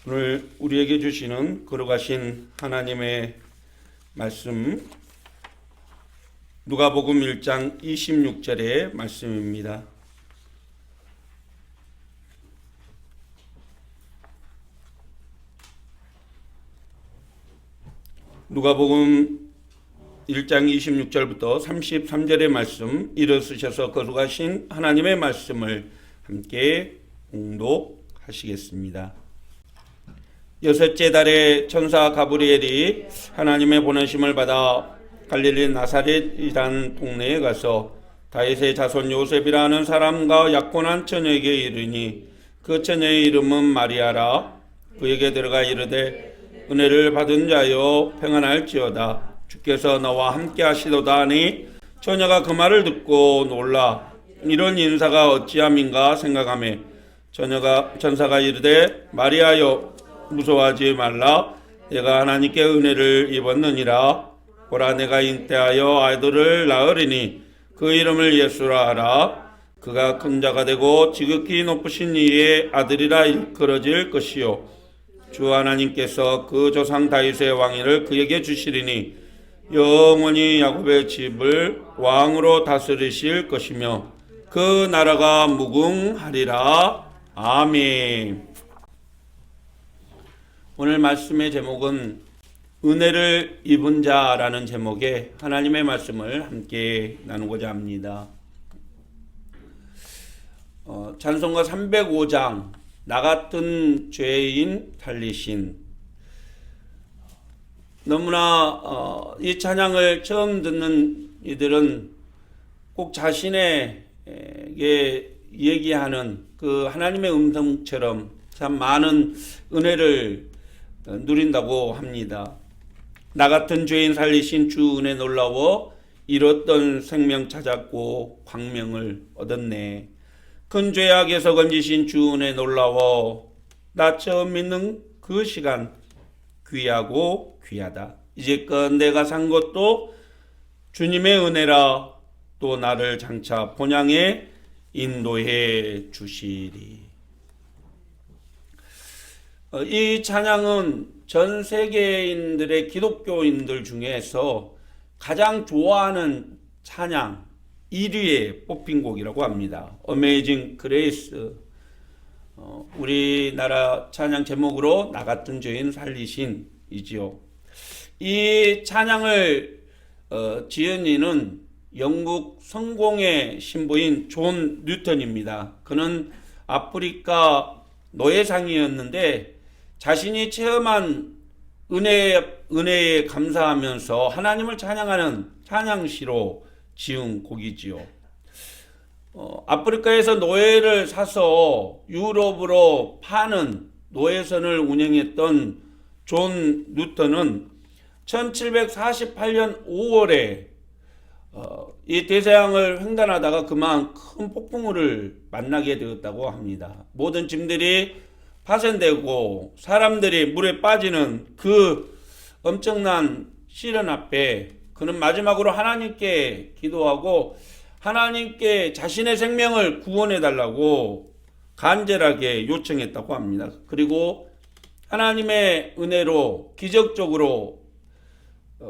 오늘 우리에게 주시는 거룩하신 하나님의 말씀 누가복음 1장 26절의 말씀입니다. 누가복음 1장 26절부터 33절의 말씀 일어서셔서 거룩하신 하나님의 말씀을 함께 공독하시겠습니다. 여섯째 달에 천사 가브리엘이 하나님의 보내심을 받아 갈릴리 나사렛이란 동네에 가서 다윗의 자손 요셉이라는 사람과 약혼한 처녀에게 이르니 그 처녀의 이름은 마리아라. 그에게 들어가 이르되 은혜를 받은 자여 평안할지어다. 주께서 너와 함께 하시도다 하니 처녀가 그 말을 듣고 놀라 이런 인사가 어찌함인가 생각하며 천사가 이르되 마리아여 무서워하지 말라. 내가 하나님께 은혜를 입었느니라. 보라 내가 잉태하여 아들을 낳으리니 그 이름을 예수라 하라. 그가 큰 자가 되고 지극히 높으신 이의 아들이라 일컬어질 것이요 주 하나님께서 그 조상 다윗의 왕위를 그에게 주시리니 영원히 야곱의 집을 왕으로 다스리실 것이며 그 나라가 무궁하리라. 아멘. 오늘 말씀의 제목은 은혜를 입은 자라는 제목의 하나님의 말씀을 함께 나누고자 합니다. 찬송가 305장 나 같은 죄인 살리신. 너무나 이 찬양을 처음 듣는 이들은 꼭 자신에게 얘기하는 그 하나님의 음성처럼 참 많은 은혜를 누린다고 합니다. 나 같은 죄인 살리신 주 은혜 놀라워 잃었던 생명 찾았고 광명을 얻었네. 큰 죄악에서 건지신 주 은혜 놀라워 나 처음 믿는 그 시간 귀하고 귀하다. 이제껏 내가 산 것도 주님의 은혜라. 또 나를 장차 본향에 인도해 주시리. 이 찬양은 전 세계인들의 기독교인들 중에서 가장 좋아하는 찬양 1위에 뽑힌 곡이라고 합니다. Amazing Grace. 우리나라 찬양 제목으로 나 같은 죄인 살리신이지요. 이 찬양을 지은 이는 영국 성공의 신부인 존 뉴턴입니다. 그는 아프리카 노예상이었는데 자신이 체험한 은혜에 감사하면서 하나님을 찬양하는 찬양시로 지은 곡이지요. 아프리카에서 노예를 사서 유럽으로 파는 노예선을 운영했던 존 뉴턴은 1748년 5월에 이 대서양을 횡단하다가 그만 큰 폭풍우를 만나게 되었다고 합니다. 모든 짐들이 파손되고 사람들이 물에 빠지는 그 엄청난 시련 앞에 그는 마지막으로 하나님께 기도하고 하나님께 자신의 생명을 구원해 달라고 간절하게 요청했다고 합니다. 그리고 하나님의 은혜로 기적적으로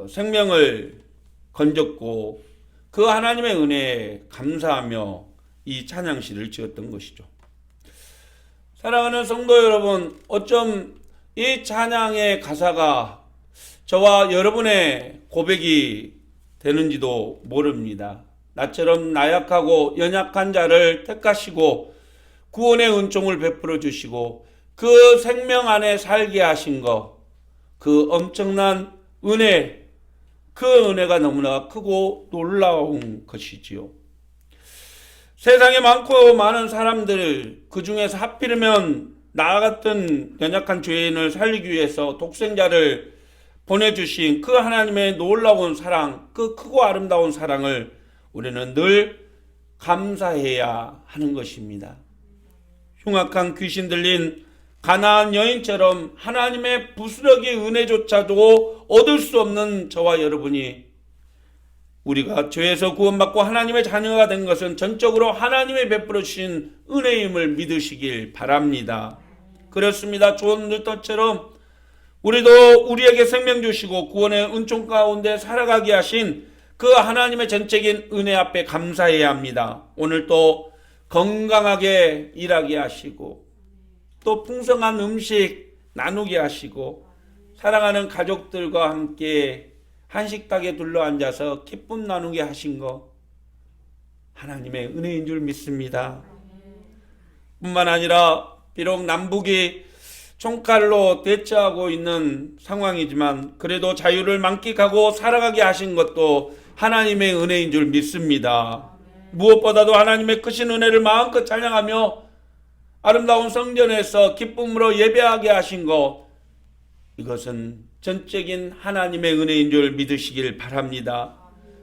생명을 건졌고 그 하나님의 은혜에 감사하며 이 찬양시를 지었던 것이죠. 사랑하는 성도 여러분, 어쩜 이 찬양의 가사가 저와 여러분의 고백이 되는지도 모릅니다. 나처럼 나약하고 연약한 자를 택하시고 구원의 은총을 베풀어 주시고 그 생명 안에 살게 하신 것, 그 엄청난 은혜, 그 은혜가 너무나 크고 놀라운 것이지요. 세상에 많고 많은 사람들 그 중에서 하필이면 나 같은 연약한 죄인을 살리기 위해서 독생자를 보내주신 그 하나님의 놀라운 사랑, 그 크고 아름다운 사랑을 우리는 늘 감사해야 하는 것입니다. 흉악한 귀신 들린 가나안 여인처럼 하나님의 부스러기 은혜조차도 얻을 수 없는 저와 여러분이 우리가 죄에서 구원받고 하나님의 자녀가 된 것은 전적으로 하나님의 베풀어 주신 은혜임을 믿으시길 바랍니다. 그렇습니다. 존 루터처럼 우리도 우리에게 생명 주시고 구원의 은총 가운데 살아가게 하신 그 하나님의 전적인 은혜 앞에 감사해야 합니다. 오늘 또 건강하게 일하게 하시고 또 풍성한 음식 나누게 하시고 사랑하는 가족들과 함께 한식탁에 둘러앉아서 기쁨 나누게 하신 거 하나님의 은혜인 줄 믿습니다. 뿐만 아니라 비록 남북이 총칼로 대처하고 있는 상황이지만 그래도 자유를 만끽하고 살아가게 하신 것도 하나님의 은혜인 줄 믿습니다. 무엇보다도 하나님의 크신 은혜를 마음껏 찬양하며 아름다운 성전에서 기쁨으로 예배하게 하신 것, 이것은 전적인 하나님의 은혜인 줄 믿으시길 바랍니다.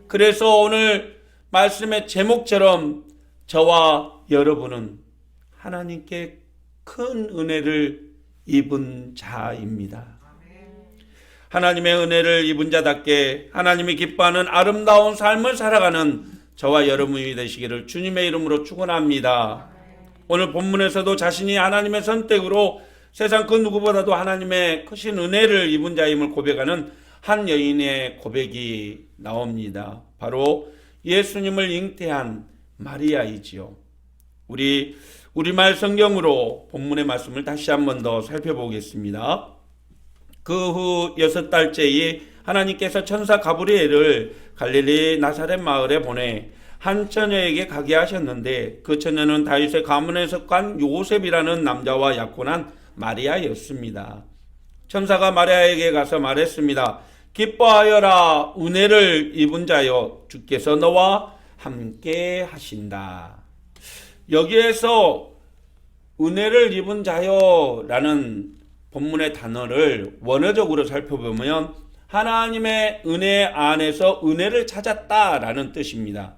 그래서 오늘 말씀의 제목처럼 저와 여러분은 하나님께 큰 은혜를 입은 자입니다. 하나님의 은혜를 입은 자답게 하나님이 기뻐하는 아름다운 삶을 살아가는 저와 여러분이 되시기를 주님의 이름으로 축원합니다. 오늘 본문에서도 자신이 하나님의 선택으로 세상 그 누구보다도 하나님의 크신 은혜를 입은 자임을 고백하는 한 여인의 고백이 나옵니다. 바로 예수님을 잉태한 마리아이지요. 우리말 성경으로 본문의 말씀을 다시 한 번 더 살펴보겠습니다. 그 후 6달째에 하나님께서 천사 가브리엘을 갈릴리 나사렛 마을에 보내 한 처녀에게 가게 하셨는데 그 처녀는 다윗의 가문에 속한 요셉이라는 남자와 약혼한 마리아였습니다. 천사가 마리아에게 가서 말했습니다. 기뻐하여라, 은혜를 입은 자여, 주께서 너와 함께 하신다. 여기에서 은혜를 입은 자여라는 본문의 단어를 원어적으로 살펴보면 하나님의 은혜 안에서 은혜를 찾았다라는 뜻입니다.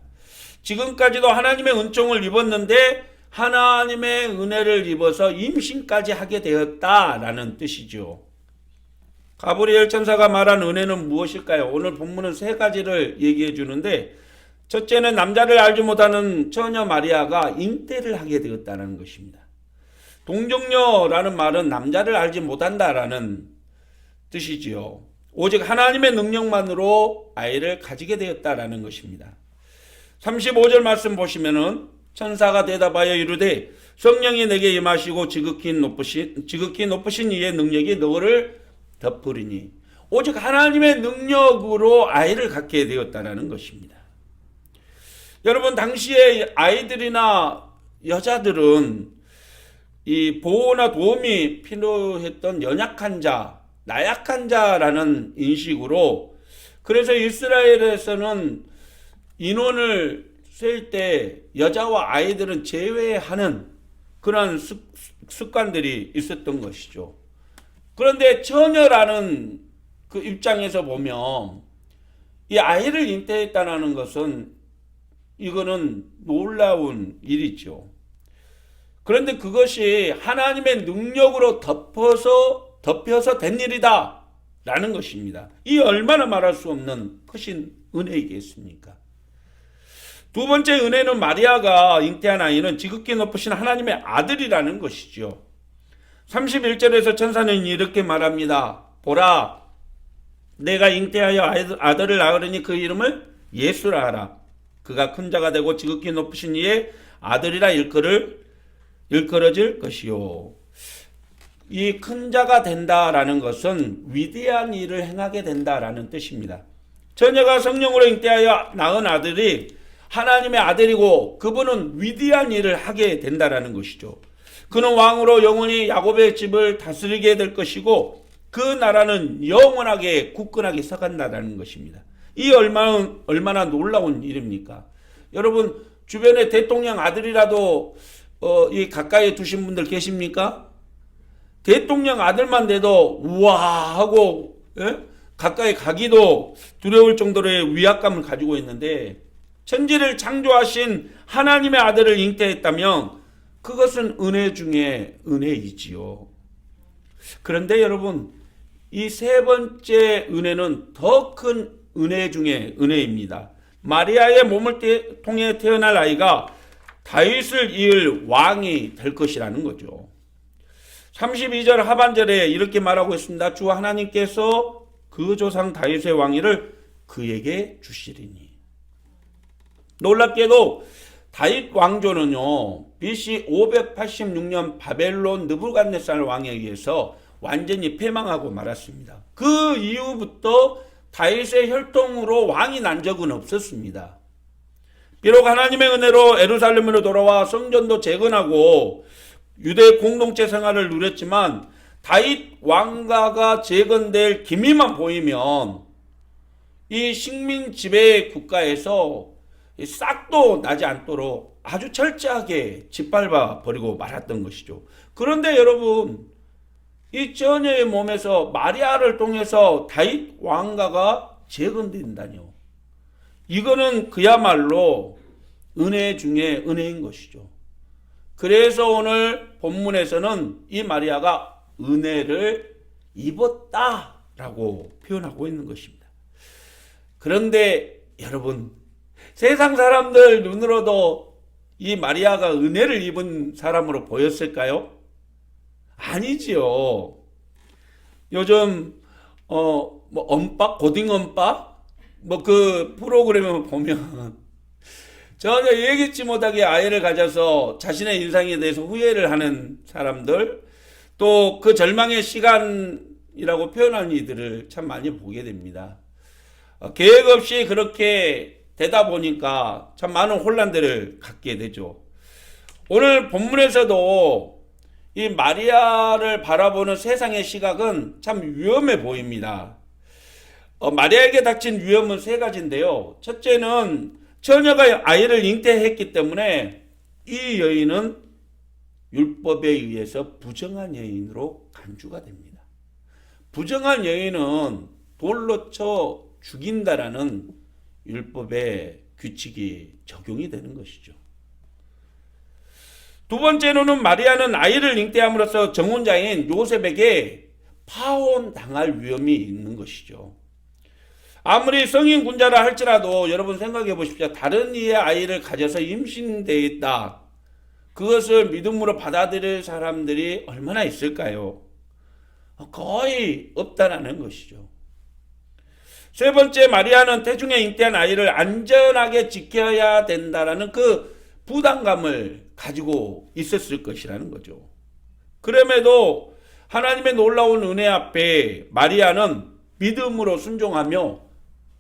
지금까지도 하나님의 은총을 입었는데 하나님의 은혜를 입어서 임신까지 하게 되었다라는 뜻이죠. 가브리엘 천사가 말한 은혜는 무엇일까요? 오늘 본문은 3가지를 얘기해 주는데 첫째는 남자를 알지 못하는 처녀 마리아가 잉태를 하게 되었다는 것입니다. 동정녀라는 말은 남자를 알지 못한다라는 뜻이지요. 오직 하나님의 능력만으로 아이를 가지게 되었다라는 것입니다. 35절 말씀 보시면은 천사가 대답하여 이르되 성령이 내게 임하시고 지극히 높으신 이의 능력이 너를 덮으리니 오직 하나님의 능력으로 아이를 갖게 되었다라는 것입니다. 여러분, 당시에 아이들이나 여자들은 이 보호나 도움이 필요했던 연약한 자, 나약한 자라는 인식으로, 그래서 이스라엘에서는 인원을 셀 때 여자와 아이들은 제외하는 그런 습관들이 있었던 것이죠. 그런데 처녀라는 그 입장에서 보면 이 아이를 잉태했다는 것은 이거는 놀라운 일이죠. 그런데 그것이 하나님의 능력으로 덮여서 된 일이다 라는 것입니다. 이 얼마나 말할 수 없는 크신 은혜이겠습니까? 두 번째 은혜는 마리아가 잉태한 아이는 지극히 높으신 하나님의 아들이라는 것이죠. 31절에서 천사는 이렇게 말합니다. 보라, 내가 잉태하여 아들을 낳으리니 그 이름을 예수라 하라. 그가 큰 자가 되고 지극히 높으신 이의 아들이라 일컬어질 것이요. 이 큰 자가 된다라는 것은 위대한 일을 행하게 된다라는 뜻입니다. 처녀가 성령으로 잉태하여 낳은 아들이 하나님의 아들이고 그분은 위대한 일을 하게 된다라는 것이죠. 그는 왕으로 영원히 야곱의 집을 다스리게 될 것이고 그 나라는 영원하게 굳건하게 서간다라는 것입니다. 이 얼마나 놀라운 일입니까? 여러분, 주변에 대통령 아들이라도 이 가까이 두신 분들 계십니까? 대통령 아들만 돼도 우와 하고 가까이 가기도 두려울 정도의 위압감을 가지고 있는데 천지를 창조하신 하나님의 아들을 잉태했다면 그것은 은혜 중에 은혜이지요. 그런데 여러분, 이 3번째 은혜는 더 큰 은혜 중에 은혜입니다. 마리아의 몸을 통해 태어날 아이가 다윗을 이을 왕이 될 것이라는 거죠. 32절 하반절에 이렇게 말하고 있습니다. 주 하나님께서 그 조상 다윗의 왕위를 그에게 주시리니. 놀랍게도 다윗 왕조는요, BC 586년 바벨론 느부갓네살 왕에 의해서 완전히 패망하고 말았습니다. 그 이후부터 다윗의 혈통으로 왕이 난 적은 없었습니다. 비록 하나님의 은혜로 예루살렘으로 돌아와 성전도 재건하고 유대 공동체 생활을 누렸지만 다윗 왕가가 재건될 기미만 보이면 이 식민 지배 국가에서 싹도 나지 않도록 아주 철저하게 짓밟아 버리고 말았던 것이죠. 그런데 여러분, 이 처녀의 몸에서 마리아를 통해서 다윗 왕가가 재건된다뇨. 이거는 그야말로 은혜 중에 은혜인 것이죠. 그래서 오늘 본문에서는 이 마리아가 은혜를 입었다라고 표현하고 있는 것입니다. 그런데 여러분, 세상 사람들 눈으로도 이 마리아가 은혜를 입은 사람으로 보였을까요? 아니지요. 요즘 언박, 고딩 언박 그 프로그램을 보면 전혀 예기치 못하게 아이를 가져서 자신의 인생에 대해서 후회를 하는 사람들, 또 그 절망의 시간이라고 표현하는 이들을 참 많이 보게 됩니다. 계획 없이 그렇게 되다 보니까 참 많은 혼란들을 갖게 되죠. 오늘 본문에서도 이 마리아를 바라보는 세상의 시각은 참 위험해 보입니다. 마리아에게 닥친 위험은 세 가지인데요. 첫째는 처녀가 아이를 잉태했기 때문에 이 여인은 율법에 의해서 부정한 여인으로 간주가 됩니다. 부정한 여인은 돌로 쳐 죽인다라는 율법의 규칙이 적용이 되는 것이죠. 두 번째로는 마리아는 아이를 잉태함으로써 정혼자인 요셉에게 파혼당할 위험이 있는 것이죠. 아무리 성인 군자라 할지라도 여러분 생각해 보십시오. 다른 이의 아이를 가져서 임신되어 있다. 그것을 믿음으로 받아들일 사람들이 얼마나 있을까요? 거의 없다라는 것이죠. 세 번째, 마리아는 태중에 잉태한 아이를 안전하게 지켜야 된다라는 그 부담감을 가지고 있었을 것이라는 거죠. 그럼에도 하나님의 놀라운 은혜 앞에 마리아는 믿음으로 순종하며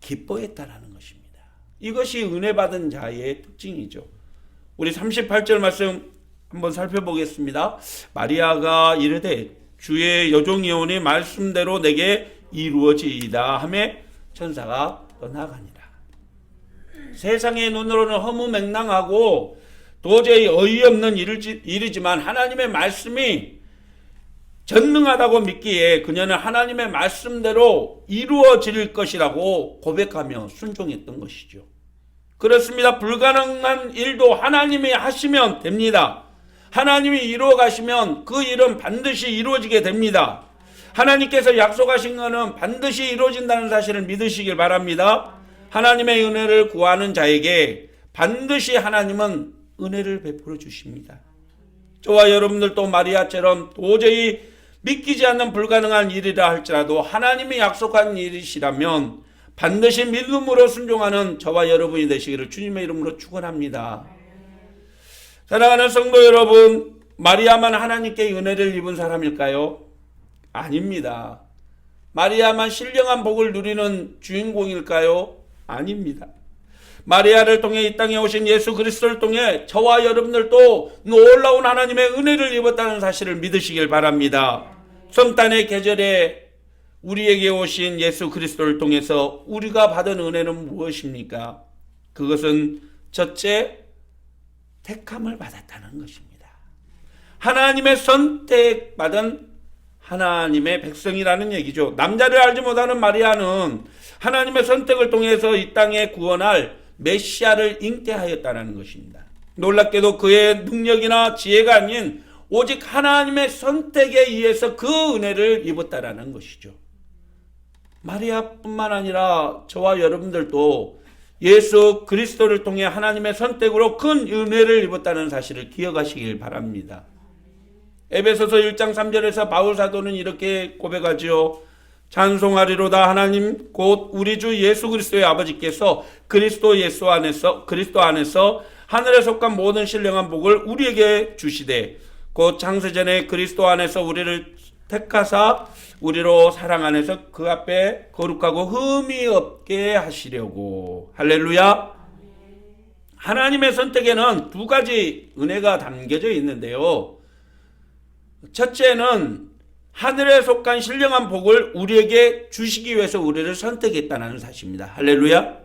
기뻐했다라는 것입니다. 이것이 은혜 받은 자의 특징이죠. 우리 38절 말씀 한번 살펴보겠습니다. 마리아가 이르되 주의 여종이오니 말씀대로 내게 이루어지이다 하며 천사가 떠나가니라. 세상의 눈으로는 허무맹랑하고 도저히 어이없는 일이지만 하나님의 말씀이 전능하다고 믿기에 그녀는 하나님의 말씀대로 이루어질 것이라고 고백하며 순종했던 것이죠. 그렇습니다. 불가능한 일도 하나님이 하시면 됩니다. 하나님이 이루어 가시면 그 일은 반드시 이루어지게 됩니다. 하나님께서 약속하신 것은 반드시 이루어진다는 사실을 믿으시길 바랍니다. 하나님의 은혜를 구하는 자에게 반드시 하나님은 은혜를 베풀어 주십니다. 저와 여러분들도 마리아처럼 도저히 믿기지 않는 불가능한 일이라 할지라도 하나님이 약속한 일이시라면 반드시 믿음으로 순종하는 저와 여러분이 되시기를 주님의 이름으로 축원합니다. 사랑하는 성도 여러분, 마리아만 하나님께 은혜를 입은 사람일까요? 아닙니다. 마리아만 신령한 복을 누리는 주인공일까요? 아닙니다. 마리아를 통해 이 땅에 오신 예수 그리스도를 통해 저와 여러분들도 놀라운 하나님의 은혜를 입었다는 사실을 믿으시길 바랍니다. 성탄의 계절에 우리에게 오신 예수 그리스도를 통해서 우리가 받은 은혜는 무엇입니까? 그것은 첫째, 택함을 받았다는 것입니다. 하나님의 선택받은 하나님의 백성이라는 얘기죠. 남자를 알지 못하는 마리아는 하나님의 선택을 통해서 이 땅에 구원할 메시아를 잉태하였다는 것입니다. 놀랍게도 그의 능력이나 지혜가 아닌 오직 하나님의 선택에 의해서 그 은혜를 입었다라는 것이죠. 마리아뿐만 아니라 저와 여러분들도 예수 그리스도를 통해 하나님의 선택으로 큰 은혜를 입었다는 사실을 기억하시길 바랍니다. 에베소서 1장 3절에서 바울 사도는 이렇게 고백하지요. 찬송하리로다 하나님 곧 우리 주 예수 그리스도의 아버지께서 그리스도 안에서 하늘에 속한 모든 신령한 복을 우리에게 주시되 곧 창세전에 그리스도 안에서 우리를 택하사 우리로 사랑 안에서 그 앞에 거룩하고 흠이 없게 하시려고. 할렐루야. 하나님의 선택에는 두 가지 은혜가 담겨져 있는데요. 첫째는 하늘에 속한 신령한 복을 우리에게 주시기 위해서 우리를 선택했다는 사실입니다. 할렐루야.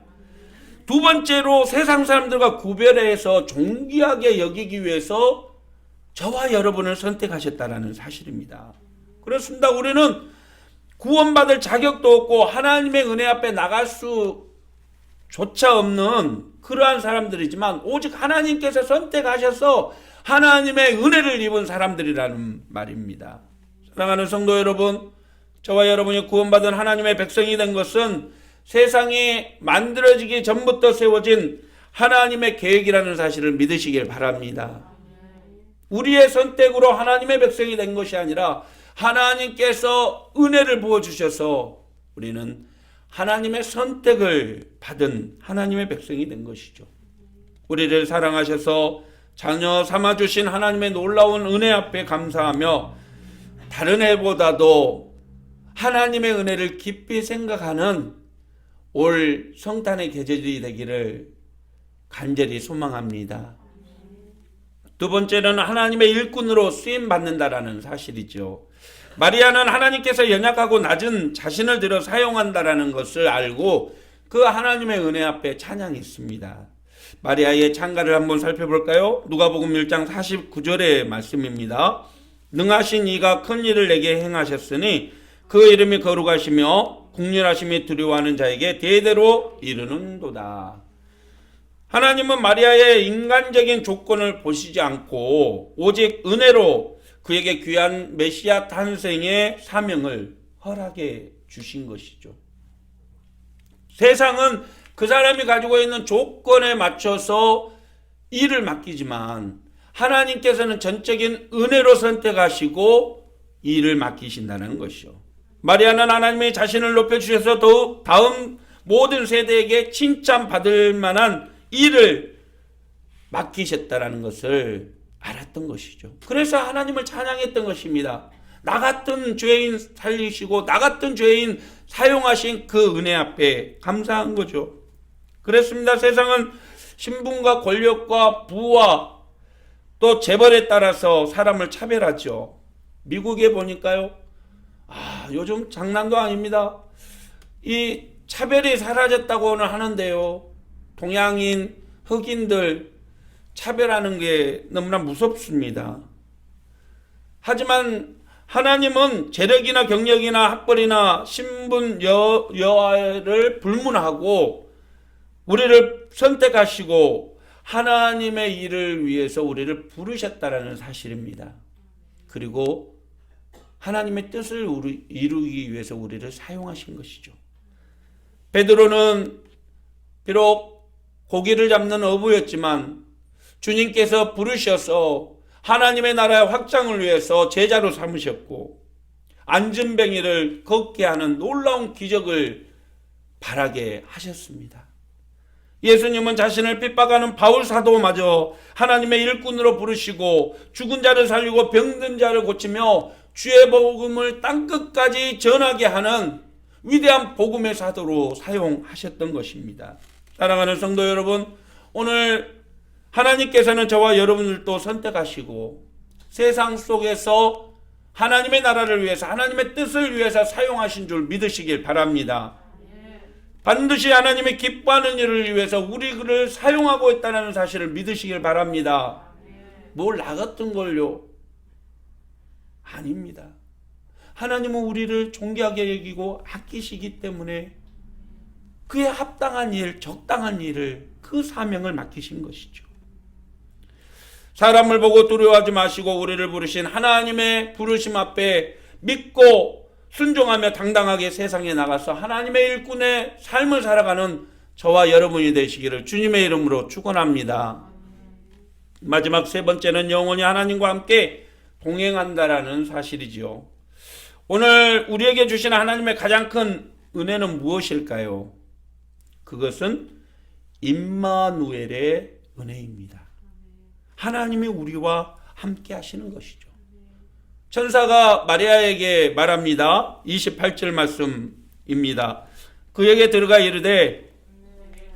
두 번째로 세상 사람들과 구별해서 존귀하게 여기기 위해서 저와 여러분을 선택하셨다는 사실입니다. 그렇습니다. 우리는 구원받을 자격도 없고 하나님의 은혜 앞에 나갈 수조차 없는 그러한 사람들이지만 오직 하나님께서 선택하셔서 하나님의 은혜를 입은 사람들이라는 말입니다. 사랑하는 성도 여러분, 저와 여러분이 구원받은 하나님의 백성이 된 것은 세상이 만들어지기 전부터 세워진 하나님의 계획이라는 사실을 믿으시길 바랍니다. 우리의 선택으로 하나님의 백성이 된 것이 아니라 하나님께서 은혜를 부어주셔서 우리는 하나님의 선택을 받은 하나님의 백성이 된 것이죠. 우리를 사랑하셔서 자녀 삼아주신 하나님의 놀라운 은혜 앞에 감사하며 다른 해보다도 하나님의 은혜를 깊이 생각하는 올 성탄의 계절이 되기를 간절히 소망합니다. 두 번째는 하나님의 일꾼으로 쓰임받는다라는 사실이죠. 마리아는 하나님께서 연약하고 낮은 자신을 들어 사용한다라는 것을 알고 그 하나님의 은혜 앞에 찬양했습니다. 마리아의 찬가를 한번 살펴볼까요? 누가복음 1장 49절의 말씀입니다. 능하신 이가 큰 일을 내게 행하셨으니 그 이름이 거룩하시며 국률하심이 두려워하는 자에게 대대로 이르는도다. 하나님은 마리아의 인간적인 조건을 보시지 않고 오직 은혜로 그에게 귀한 메시아 탄생의 사명을 허락해 주신 것이죠. 세상은 그 사람이 가지고 있는 조건에 맞춰서 일을 맡기지만 하나님께서는 전적인 은혜로 선택하시고 일을 맡기신다는 것이죠. 마리아는 하나님의 자신을 높여주셔서 더욱 다음 모든 세대에게 칭찬받을 만한 일을 맡기셨다는 것을 알았던 것이죠. 그래서 하나님을 찬양했던 것입니다. 나 같은 죄인 살리시고 나 같은 죄인 사용하신 그 은혜 앞에 감사한 거죠. 그렇습니다. 세상은 신분과 권력과 부와 또 재벌에 따라서 사람을 차별하죠. 미국에 보니까요. 요즘 장난도 아닙니다. 이 차별이 사라졌다고는 하는데요. 동양인, 흑인들 차별하는 게 너무나 무섭습니다. 하지만 하나님은 재력이나 경력이나 학벌이나 신분, 여하를 불문하고 우리를 선택하시고 하나님의 일을 위해서 우리를 부르셨다라는 사실입니다. 그리고 하나님의 뜻을 이루기 위해서 우리를 사용하신 것이죠. 베드로는 비록 고기를 잡는 어부였지만 주님께서 부르셔서 하나님의 나라의 확장을 위해서 제자로 삼으셨고 안전뱅이를 걷게 하는 놀라운 기적을 바라게 하셨습니다. 예수님은 자신을 핍박하는 바울 사도마저 하나님의 일꾼으로 부르시고 죽은 자를 살리고 병든 자를 고치며 주의 복음을 땅끝까지 전하게 하는 위대한 복음의 사도로 사용하셨던 것입니다. 사랑하는 성도 여러분, 오늘 하나님께서는 저와 여러분들도 선택하시고 세상 속에서 하나님의 나라를 위해서 하나님의 뜻을 위해서 사용하신 줄 믿으시길 바랍니다. 반드시 하나님의 기뻐하는 일을 위해서 우리를 사용하고 있다는 사실을 믿으시길 바랍니다. 뭘 나 같은 걸요? 아닙니다. 하나님은 우리를 존귀하게 여기고 아끼시기 때문에 그에 합당한 일, 적당한 일을 그 사명을 맡기신 것이죠. 사람을 보고 두려워하지 마시고 우리를 부르신 하나님의 부르심 앞에 믿고 순종하며 당당하게 세상에 나가서 하나님의 일꾼의 삶을 살아가는 저와 여러분이 되시기를 주님의 이름으로 축원합니다. 마지막 세 번째는 영원히 하나님과 함께 동행한다라는 사실이지요. 오늘 우리에게 주신 하나님의 가장 큰 은혜는 무엇일까요? 그것은 임마누엘의 은혜입니다. 하나님이 우리와 함께 하시는 것이죠. 천사가 마리아에게 말합니다. 28절 말씀입니다. 그에게 들어가 이르되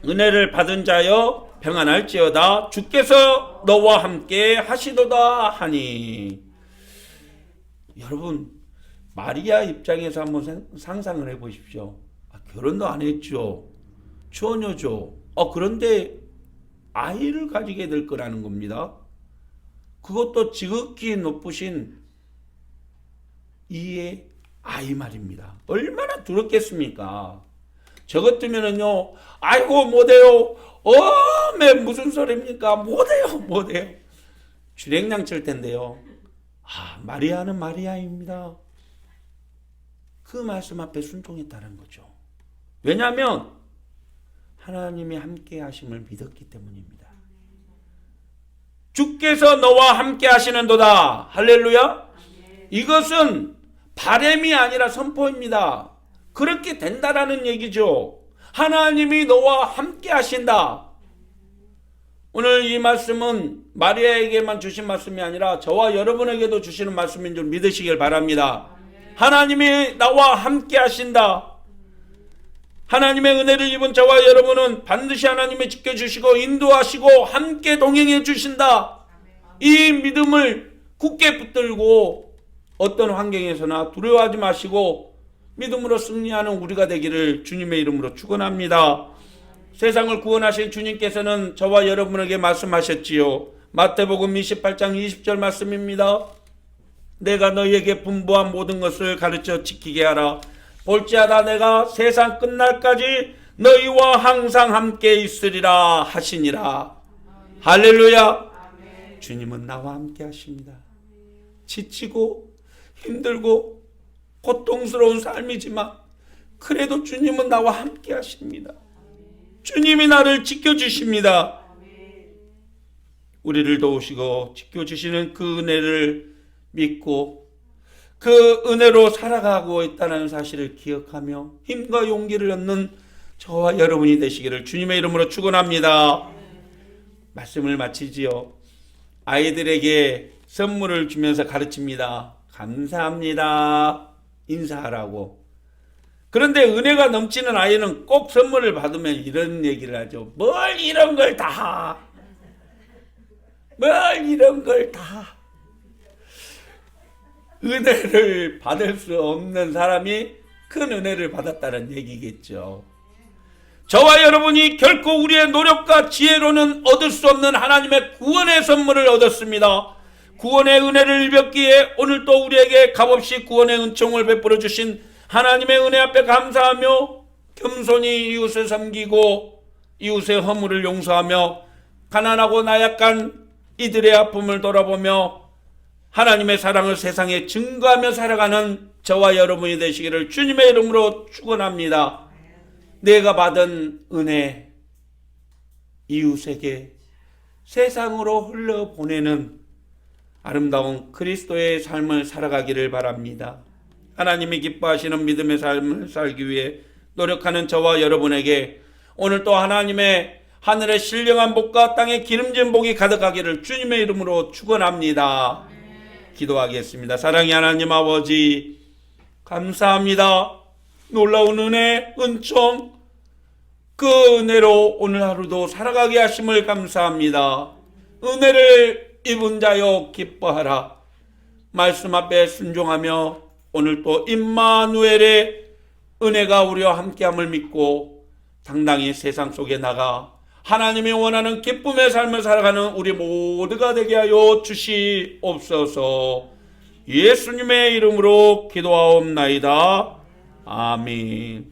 은혜를 받은 자여 평안할지어다 주께서 너와 함께 하시도다 하니. 여러분, 마리아 입장에서 한번 상상을 해보십시오. 결혼도 안 했죠. 처녀죠. 그런데 아이를 가지게 될 거라는 겁니다. 그것도 지극히 높으신 이의 아이 말입니다. 얼마나 두렵겠습니까? 저 같으면은요, 아이고 못해요. 무슨 소리입니까? 못해요. 주랭랑 칠 텐데요. 마리아는 마리아입니다. 그 말씀 앞에 순종했다는 거죠. 왜냐하면 하나님이 함께 하심을 믿었기 때문입니다. 주께서 너와 함께 하시는도다. 할렐루야. 이것은 바램이 아니라 선포입니다. 그렇게 된다라는 얘기죠. 하나님이 너와 함께 하신다. 오늘 이 말씀은 마리아에게만 주신 말씀이 아니라 저와 여러분에게도 주시는 말씀인 줄 믿으시길 바랍니다. 하나님이 나와 함께 하신다. 하나님의 은혜를 입은 저와 여러분은 반드시 하나님이 지켜주시고 인도하시고 함께 동행해 주신다. 이 믿음을 굳게 붙들고 어떤 환경에서나 두려워하지 마시고 믿음으로 승리하는 우리가 되기를 주님의 이름으로 축원합니다. 세상을 구원하신 주님께서는 저와 여러분에게 말씀하셨지요. 마태복음 28장 20절 말씀입니다. 내가 너희에게 분부한 모든 것을 가르쳐 지키게 하라. 볼지어다 내가 세상 끝날까지 너희와 항상 함께 있으리라 하시니라. 할렐루야. 주님은 나와 함께 하십니다. 지치고 힘들고 고통스러운 삶이지만 그래도 주님은 나와 함께 하십니다. 주님이 나를 지켜주십니다. 우리를 도우시고 지켜주시는 그 은혜를 믿고 그 은혜로 살아가고 있다는 사실을 기억하며 힘과 용기를 얻는 저와 여러분이 되시기를 주님의 이름으로 축원합니다. 말씀을 마치지요. 아이들에게 선물을 주면서 가르칩니다. 감사합니다. 인사하라고. 그런데 은혜가 넘치는 아이는 꼭 선물을 받으면 이런 얘기를 하죠. 뭘 이런 걸 다. 은혜를 받을 수 없는 사람이 큰 은혜를 받았다는 얘기겠죠. 저와 여러분이 결코 우리의 노력과 지혜로는 얻을 수 없는 하나님의 구원의 선물을 얻었습니다. 구원의 은혜를 입었기에 오늘 또 우리에게 값없이 구원의 은총을 베풀어 주신 하나님의 은혜 앞에 감사하며 겸손히 이웃을 섬기고 이웃의 허물을 용서하며 가난하고 나약한 이들의 아픔을 돌아보며 하나님의 사랑을 세상에 증거하며 살아가는 저와 여러분이 되시기를 주님의 이름으로 축원합니다. 내가 받은 은혜 이웃에게 세상으로 흘러보내는 아름다운 그리스도의 삶을 살아가기를 바랍니다. 하나님이 기뻐하시는 믿음의 삶을 살기 위해 노력하는 저와 여러분에게 오늘 또 하나님의 하늘의 신령한 복과 땅의 기름진 복이 가득하기를 주님의 이름으로 축원합니다. 기도하겠습니다. 사랑의 하나님 아버지, 감사합니다. 놀라운 은혜, 은총, 그 은혜로 오늘 하루도 살아가게 하심을 감사합니다. 은혜를 입은 자여 기뻐하라. 말씀 앞에 순종하며 오늘 또 임마누엘의 은혜가 우리와 함께함을 믿고 당당히 세상 속에 나가 하나님이 원하는 기쁨의 삶을 살아가는 우리 모두가 되게 하여 주시옵소서. 예수님의 이름으로 기도하옵나이다. 아멘.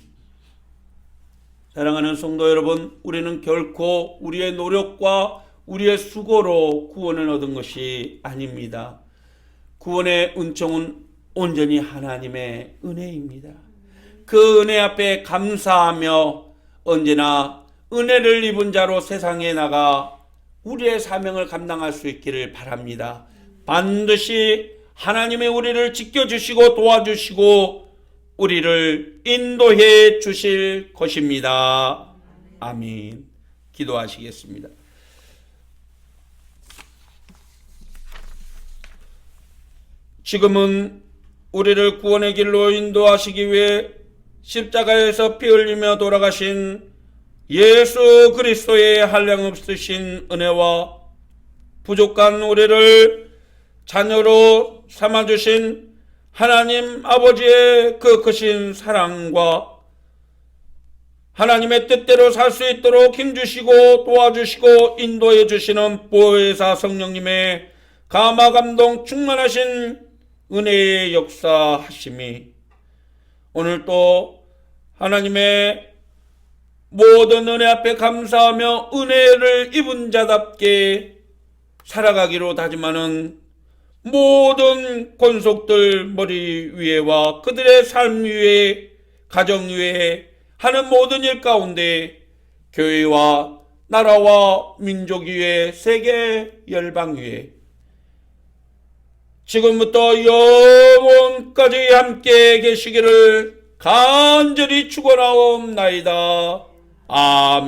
사랑하는 성도 여러분, 우리는 결코 우리의 노력과 우리의 수고로 구원을 얻은 것이 아닙니다. 구원의 은총은 온전히 하나님의 은혜입니다. 그 은혜 앞에 감사하며 언제나 은혜를 입은 자로 세상에 나가 우리의 사명을 감당할 수 있기를 바랍니다. 반드시 하나님의 우리를 지켜주시고 도와주시고 우리를 인도해 주실 것입니다. 아멘. 기도하시겠습니다. 지금은 우리를 구원의 길로 인도하시기 위해 십자가에서 피 흘리며 돌아가신 예수 그리스도의 한량없으신 은혜와 부족한 우리를 자녀로 삼아주신 하나님 아버지의 그 크신 사랑과 하나님의 뜻대로 살 수 있도록 힘주시고 도와주시고 인도해 주시는 보혜사 성령님의 감화 감동 충만하신 은혜의 역사하심이 오늘 또 하나님의 모든 은혜 앞에 감사하며 은혜를 입은 자답게 살아가기로 다짐하는 모든 권속들 머리 위에와 그들의 삶 위에 가정 위에 하는 모든 일 가운데 교회와 나라와 민족 위에 세계 열방 위에 지금부터 영원까지 함께 계시기를 간절히 축원하옵나이다. 아멘.